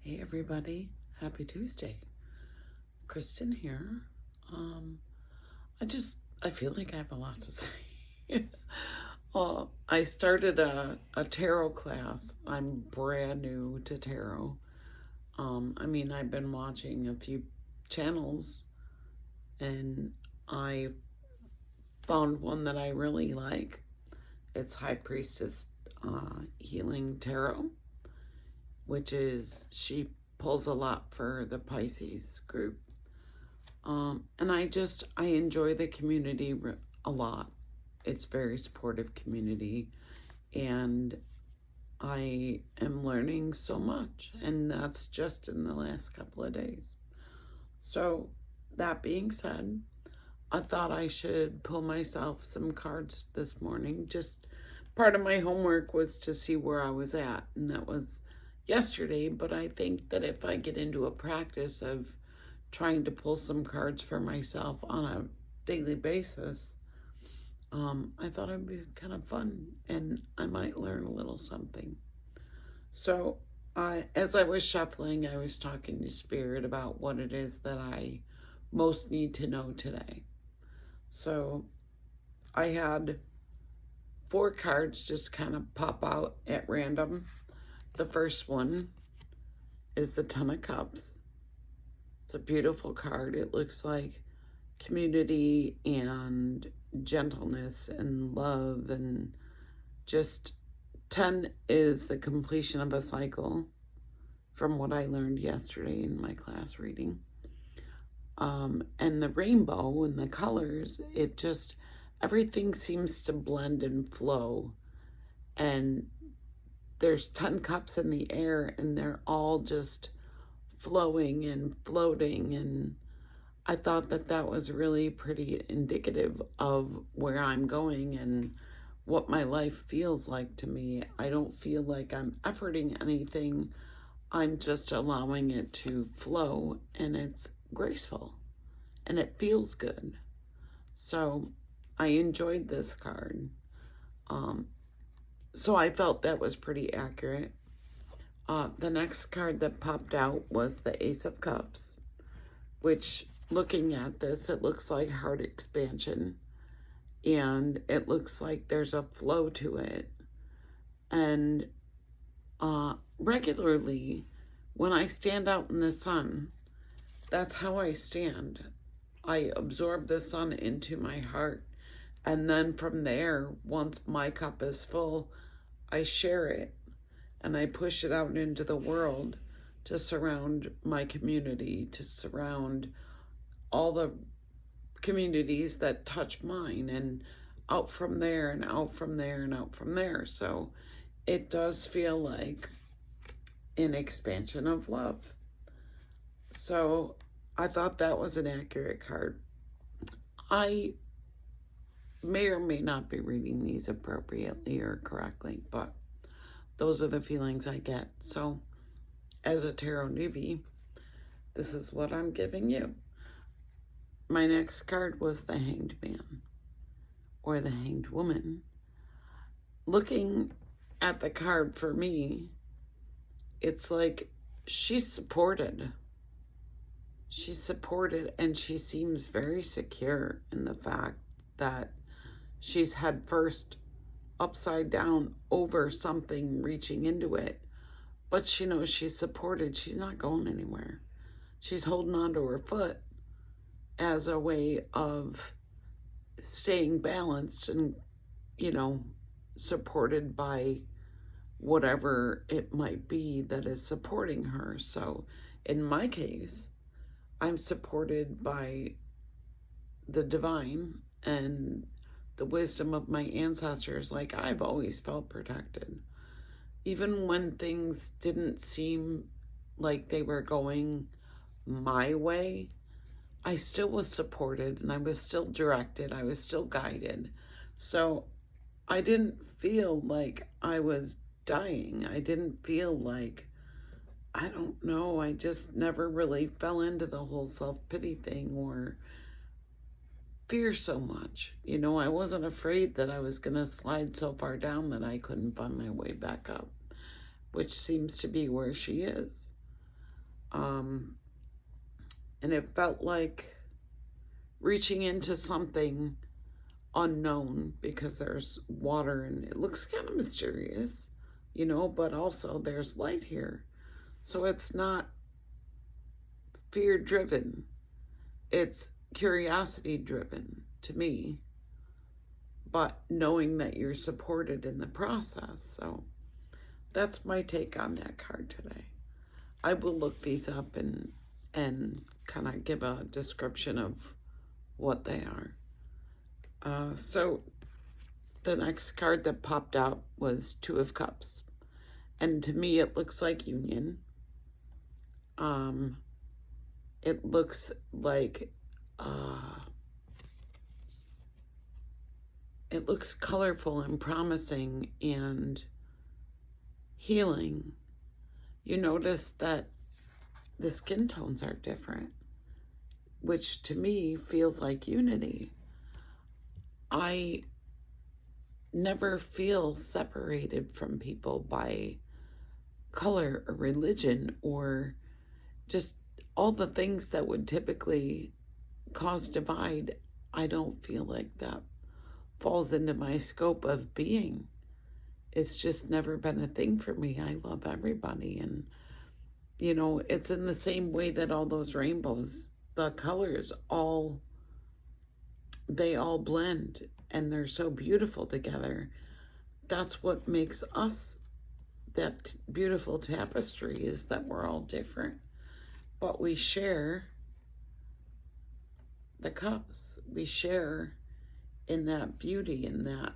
Hey everybody, happy Tuesday. Kristen here. I feel like I have a lot to say. I started a tarot class. I'm brand new to tarot. I've been watching a few channels and I found one that I really like. It's High Priestess Healing Tarot, which is, she pulls a lot for the Pisces group. And I enjoy the community a lot. It's very supportive community, and I am learning so much, and that's just in the last couple of days. So that being said, I thought I should pull myself some cards this morning. Just part of my homework was to see where I was at, and that was yesterday. But I think that if I get into a practice of trying to pull some cards for myself on a daily basis, I thought it'd be kind of fun and I might learn a little something. So as I was shuffling, I was talking to Spirit about what it is that I most need to know today. So I had 4 cards just kind of pop out at random. The first one is the Ten of Cups. It's a beautiful card. It looks like community and gentleness and love, and just 10 is the completion of a cycle from what I learned yesterday in my class reading. And the rainbow and the colors, it just, everything seems to blend and flow. And there's 10 cups in the air and they're all just flowing and floating, and I thought that that was really pretty indicative of where I'm going and what my life feels like to me. I don't feel like I'm efforting anything. I'm just allowing it to flow, and it's graceful and it feels good. So I enjoyed this card. So I felt that was pretty accurate. The next card that popped out was the Ace of Cups, which, looking at this, it looks like heart expansion, and it looks like there's a flow to it. And regularly, when I stand out in the sun, that's how I stand. I absorb the sun into my heart, and then from there, once my cup is full, I share it and I push it out into the world to surround my community, to surround all the communities that touch mine, and out from there and out from there and out from there. So it does feel like an expansion of love. So I thought that was an accurate card. I may or may not be reading these appropriately or correctly, but those are the feelings I get. So as a tarot newbie, this is what I'm giving you. My next card was the Hanged Man, or the Hanged Woman. Looking at the card, for me, it's like she's supported. She's supported, and she seems very secure in the fact that she's head first upside down over something, reaching into it. But she knows she's supported. She's not going anywhere. She's holding on to her foot as a way of staying balanced and, supported by whatever it might be that is supporting her. So in my case, I'm supported by the divine and the wisdom of my ancestors. Like, I've always felt protected. Even when things didn't seem like they were going my way, I still was supported, and I was still directed. I was still guided. So I didn't feel like I was dying. I didn't feel like, I don't know, I just never really fell into the whole self-pity thing or fear so much. I wasn't afraid that I was going to slide so far down that I couldn't find my way back up, which seems to be where she is. And it felt like reaching into something unknown because there's water and it looks kind of mysterious, but also there's light here. So it's not fear driven, it's curiosity driven to me, but knowing that you're supported in the process. So that's my take on that card today. I will look these up and kind of give a description of what they are. So the next card that popped out was Two of Cups. And to me, it looks like union. It looks like, it looks colorful and promising and healing. You notice that the skin tones are different, which to me feels like unity. I never feel separated from people by color or religion or just all the things that would typically cause divide. I don't feel like that falls into my scope of being. It's just never been a thing for me. I love everybody. And, it's in the same way that all those rainbows, the colors they all blend and they're so beautiful together. That's what makes us that beautiful tapestry, is that we're all different, but we share the cups. We share in that beauty, in that,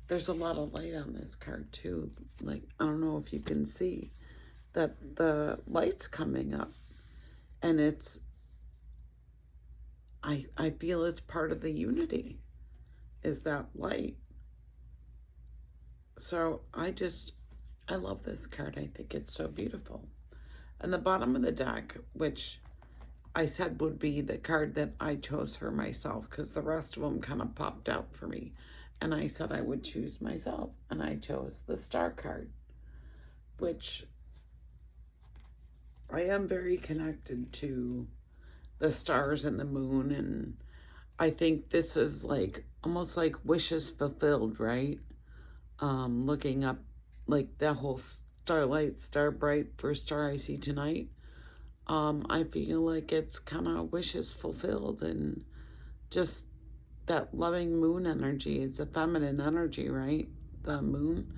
there's a lot of light on this card too. Like, I don't know if you can see that the light's coming up, and I feel it's part of the unity, is that light. So I love this card. I think it's so beautiful. And the bottom of the deck, which I said would be the card that I chose for myself, because the rest of them kind of popped out for me. And I said I would choose myself. And I chose the Star card, which I am very connected to the stars and the moon. And I think this is like almost like wishes fulfilled, right? Looking up like that whole starlight, star bright, first star I see tonight. I feel like it's kind of wishes fulfilled, and just that loving moon energy. It's a feminine energy, right? The moon.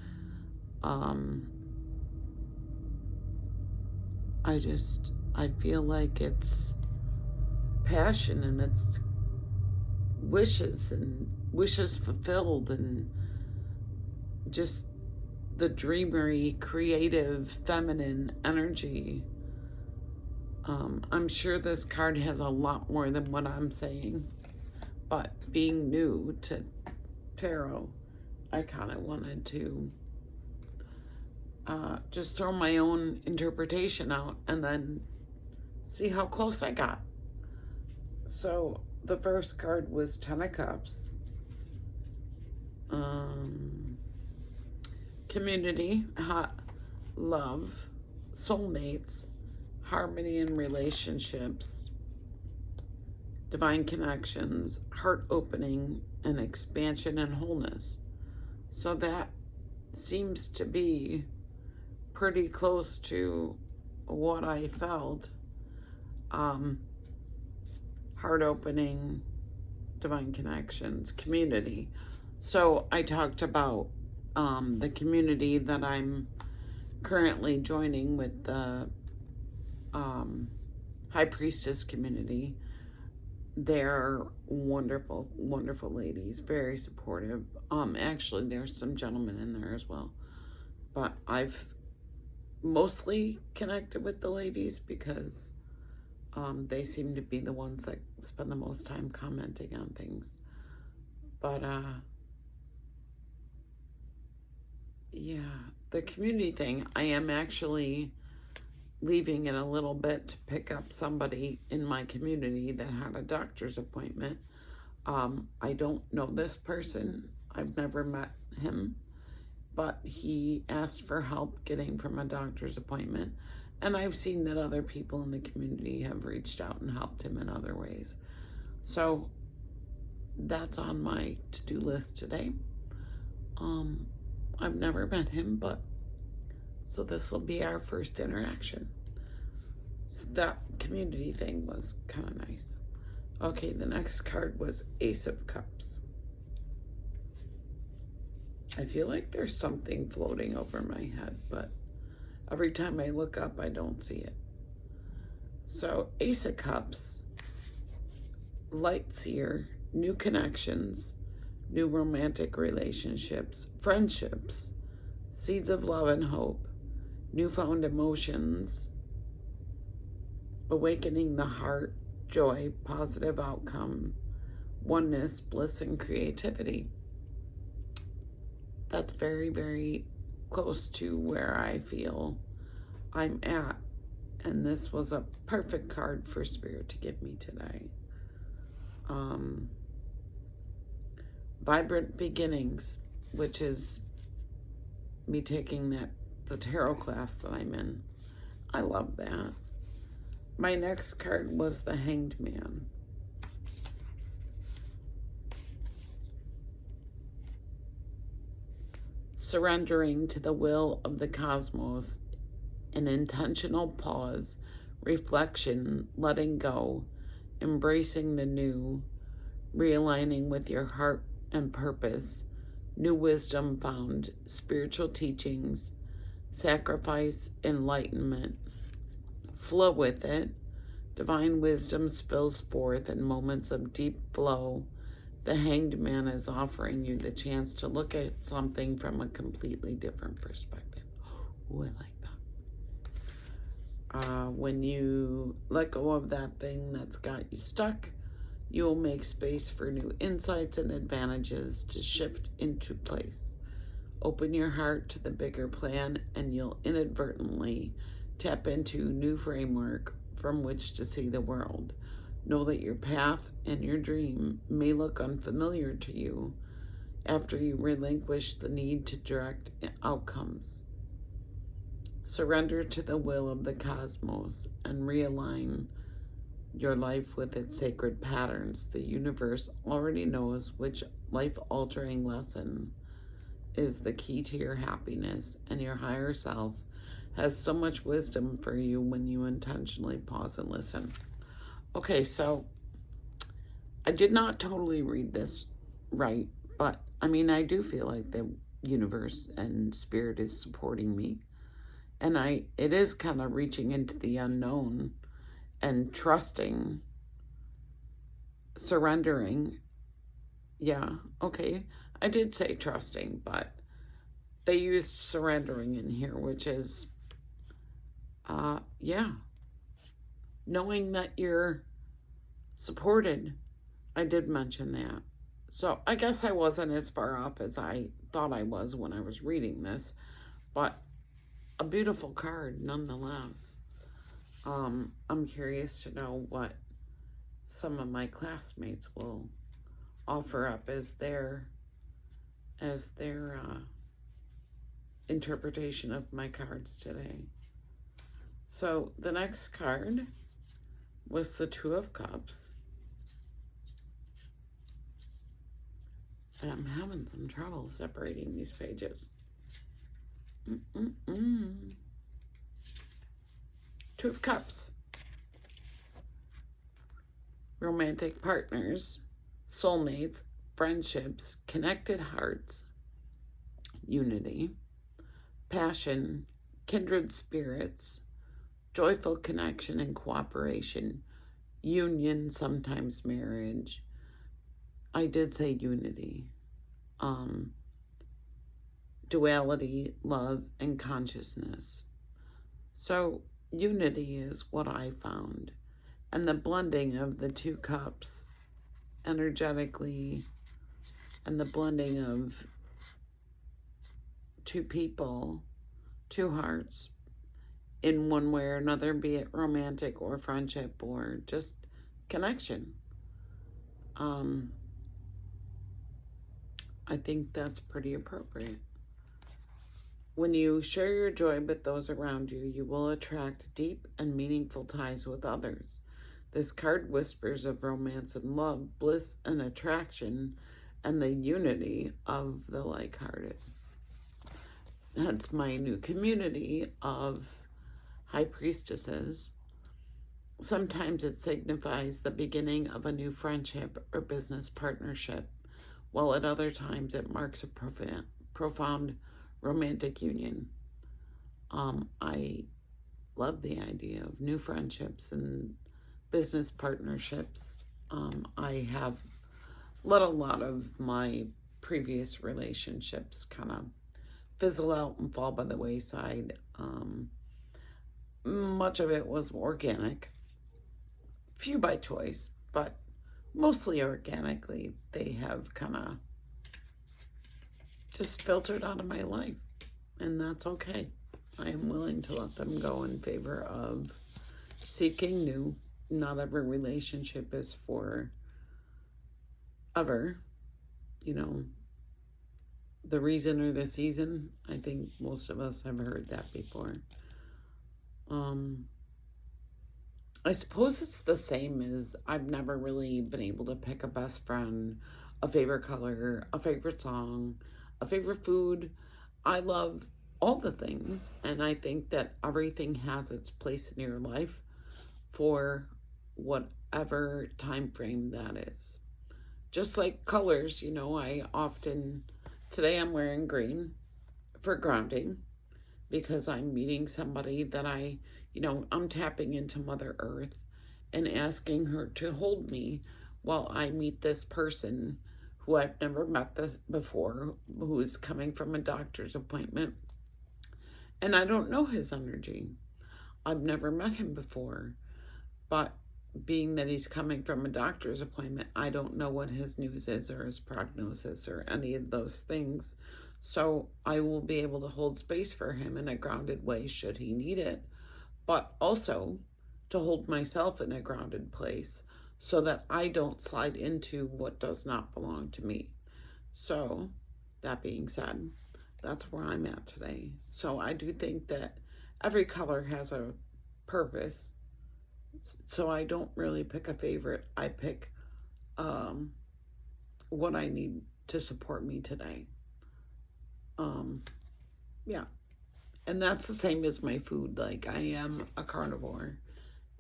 I feel like it's passion, and it's wishes and wishes fulfilled, and just the dreamery, creative, feminine energy. I'm sure this card has a lot more than what I'm saying, but being new to tarot, I kind of wanted to just throw my own interpretation out and then see how close I got. So the first card was Ten of Cups. Community, hot love, soulmates, harmony in relationships, divine connections, heart opening, and expansion and wholeness. So that seems to be pretty close to what I felt. Heart opening, divine connections, community. So I talked about the community that I'm currently joining with the High Priestess community. They're wonderful, wonderful ladies, very supportive. Actually, there's some gentlemen in there as well, but I've mostly connected with the ladies because they seem to be the ones that spend the most time commenting on things. But yeah, the community thing, I am actually leaving in a little bit to pick up somebody in my community that had a doctor's appointment. I don't know this person. I've never met him. but he asked for help getting from a doctor's appointment. And I've seen that other people in the community have reached out and helped him in other ways. So that's on my to-do list today. I've never met him, but so this will be our first interaction. So that community thing was kind of nice. Okay, the next card was Ace of Cups. I feel like there's something floating over my head, but every time I look up, I don't see it. So Ace of Cups, light seer, new connections, new romantic relationships, friendships, seeds of love and hope, newfound emotions, awakening the heart, joy, positive outcome, oneness, bliss, and creativity. That's very, very close to where I feel I'm at. And this was a perfect card for Spirit to give me today. Vibrant Beginnings, which is me taking the tarot class that I'm in. I love that. My next card was the Hanged Man. Surrendering to the will of the cosmos, an intentional pause, reflection, letting go, embracing the new, realigning with your heart and purpose, new wisdom found, spiritual teachings, sacrifice, enlightenment. Flow with it. Divine wisdom spills forth in moments of deep flow. The Hanged Man is offering you the chance to look at something from a completely different perspective. Oh, I like that. When you let go of that thing that's got you stuck, you will make space for new insights and advantages to shift into place. Open your heart to the bigger plan, and you'll inadvertently tap into new framework from which to see the world. Know that your path and your dream may look unfamiliar to you after you relinquish the need to direct outcomes. Surrender to the will of the cosmos and realign your life with its sacred patterns. The universe already knows which life-altering lesson is the key to your happiness, and your higher self has so much wisdom for you when you intentionally pause and listen. Okay, so I did not totally read this right, but I mean, I do feel like the universe and Spirit is supporting me. And it is kind of reaching into the unknown and trusting, surrendering. Yeah, okay. I did say trusting, but they used surrendering in here, which is, knowing that you're supported. I did mention that. So I guess I wasn't as far off as I thought I was when I was reading this, but a beautiful card nonetheless. I'm curious to know what some of my classmates will offer up as their interpretation of my cards today. So the next card was the Two of Cups. And I'm having some trouble separating these pages. Two of Cups. Romantic partners, soulmates, friendships, connected hearts, unity, passion, kindred spirits, joyful connection and cooperation, union, sometimes marriage. I did say unity. Duality, love, and consciousness. So unity is what I found. And the blending of the two cups energetically, and the blending of two people, two hearts, in one way or another, be it romantic or friendship or just connection. I think that's pretty appropriate. When you share your joy with those around you, you will attract deep and meaningful ties with others. This card whispers of romance and love, bliss and attraction, and the unity of the like-hearted. That's my new community of high priestesses. Sometimes it signifies the beginning of a new friendship or business partnership, while at other times it marks a profound romantic union. I love the idea of new friendships and business partnerships. I have let a lot of my previous relationships kind of fizzle out and fall by the wayside. Much of it was organic, few by choice, but mostly organically. They have kind of just filtered out of my life, and that's okay. I am willing to let them go in favor of seeking new. Not every relationship is for ever, you know, the reason or the season. I think most of us have heard that before. I suppose it's the same as I've never really been able to pick a best friend, a favorite color, a favorite song, a favorite food. I love all the things, and I think that everything has its place in your life for whatever time frame that is. Just like colors, you know, today I'm wearing green for grounding because I'm meeting somebody that I'm tapping into Mother Earth and asking her to hold me while I meet this person who I've never met before, who is coming from a doctor's appointment. And I don't know his energy. I've never met him before. But being that he's coming from a doctor's appointment, I don't know what his news is or his prognosis or any of those things. So I will be able to hold space for him in a grounded way should he need it, but also to hold myself in a grounded place so that I don't slide into what does not belong to me. So that being said, that's where I'm at today. So I do think that every color has a purpose. So I don't really pick a favorite. I pick what I need to support me today. Yeah. And that's the same as my food. Like, I am a carnivore,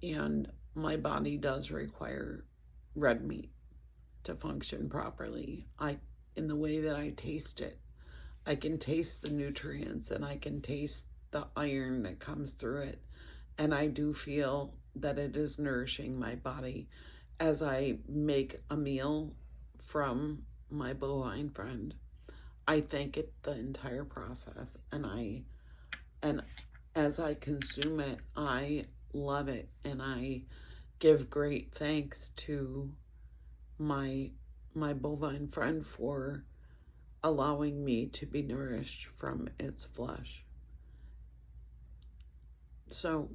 and my body does require red meat to function properly. In the way that I taste it, I can taste the nutrients and I can taste the iron that comes through it. And I do feel that it is nourishing my body as I make a meal from my bovine friend. I thank it the entire process, and as I consume it, I love it, and I give great thanks to my bovine friend for allowing me to be nourished from its flesh. So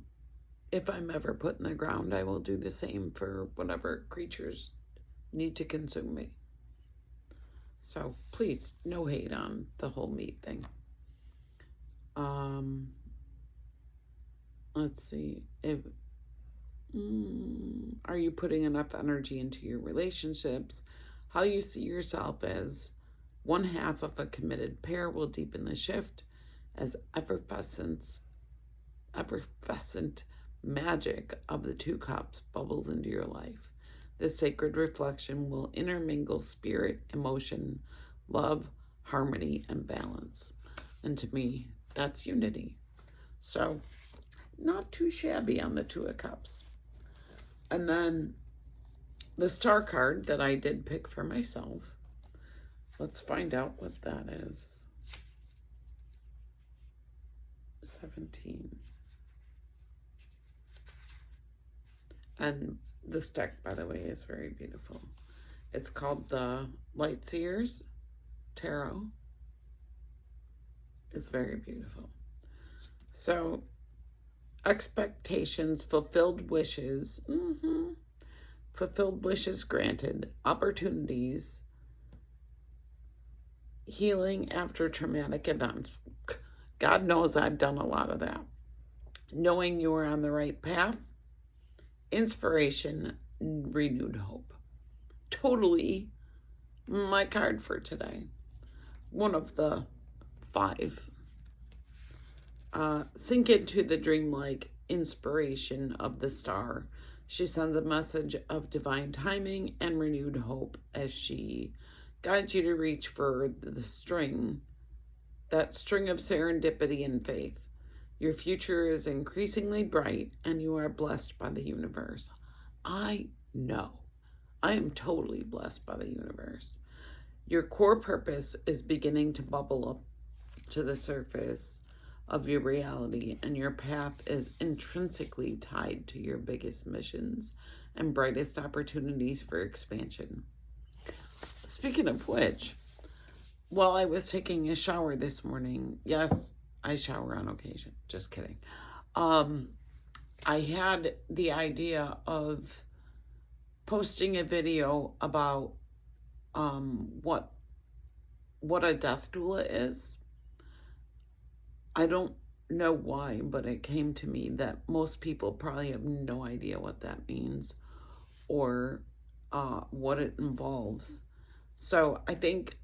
if I'm ever put in the ground, I will do the same for whatever creatures need to consume me. So please, no hate on the whole meat thing. Let's see. Are you putting enough energy into your relationships? How you see yourself as one half of a committed pair will deepen the shift as effervescent magic of the two cups bubbles into your life. This sacred reflection will intermingle spirit, emotion, love, harmony, and balance. And to me, that's unity. So, not too shabby on the Two of Cups. And then the Star card that I did pick for myself. Let's find out what that is. 17. And this deck, by the way, is very beautiful. It's called the Lightseers Tarot. It's very beautiful. So, expectations, fulfilled wishes, fulfilled wishes granted, opportunities, healing after traumatic events. God knows I've done a lot of that. Knowing you are on the right path, inspiration, renewed hope. Totally my card for today. One of the 5. Sink into the dreamlike inspiration of the star. She sends a message of divine timing and renewed hope as she guides you to reach for the string, that string of serendipity and faith. Your future is increasingly bright and you are blessed by the universe. I know. I am totally blessed by the universe. Your core purpose is beginning to bubble up to the surface of your reality, and your path is intrinsically tied to your biggest missions and brightest opportunities for expansion. Speaking of which, while I was taking a shower this morning, yes, I shower on occasion, just kidding. I had the idea of posting a video about what a death doula is. I don't know why, but it came to me that most people probably have no idea what that means or what it involves. So I think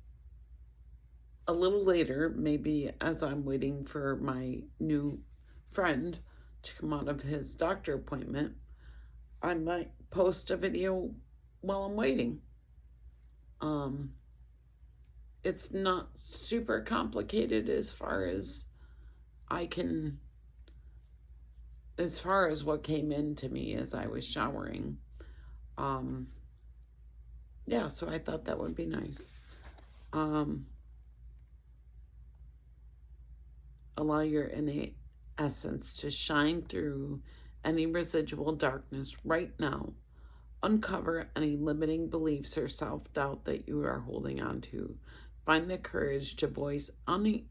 a little later, maybe as I'm waiting for my new friend to come out of his doctor appointment, I might post a video while I'm waiting. It's not super complicated as far as what came into me as I was showering. Yeah, so I thought that would be nice. Allow your innate essence to shine through any residual darkness right now. Uncover any limiting beliefs or self-doubt that you are holding on to. Find the courage to voice any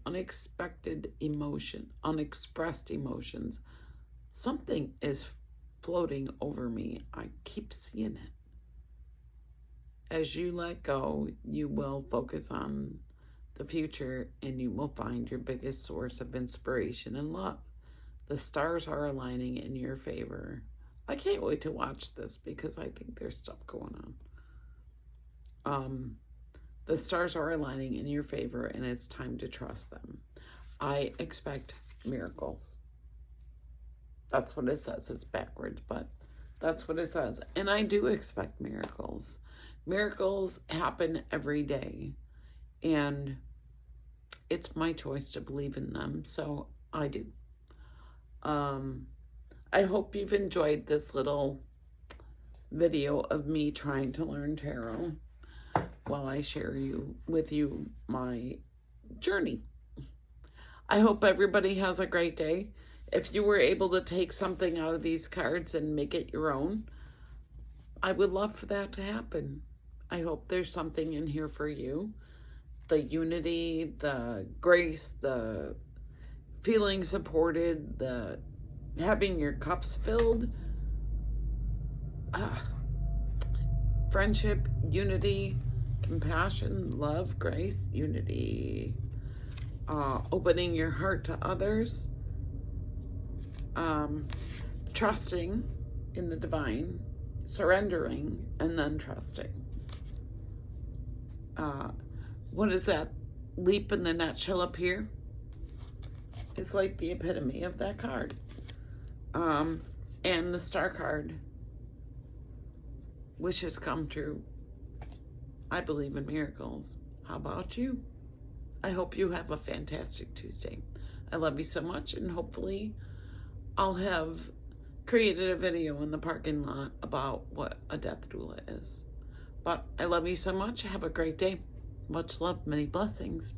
unexpected emotion, unexpressed emotions. Something is floating over me. I keep seeing it. As you let go, you will focus on the future and you will find your biggest source of inspiration and love. The stars are aligning in your favor. I can't wait to watch this because I think there's stuff going on. The stars are aligning in your favor and it's time to trust them. I expect miracles. That's what it says. It's backwards, but that's what it says. And I do expect miracles. Miracles happen every day. And it's my choice to believe in them. So I do. I hope you've enjoyed this little video of me trying to learn tarot while I share with you my journey. I hope everybody has a great day. If you were able to take something out of these cards and make it your own, I would love for that to happen. I hope there's something in here for you. The unity, the grace, the feeling supported, the having your cups filled, friendship, unity, compassion, love, grace, unity, opening your heart to others, trusting in the divine, surrendering, and then trusting. What is that leap in the nutshell up here? It's like the epitome of that card. And the star card, wishes come true. I believe in miracles. How about you? I hope you have a fantastic Tuesday. I love you so much, and hopefully I'll have created a video in the parking lot about what a death doula is. But I love you so much. Have a great day. Much love, many blessings.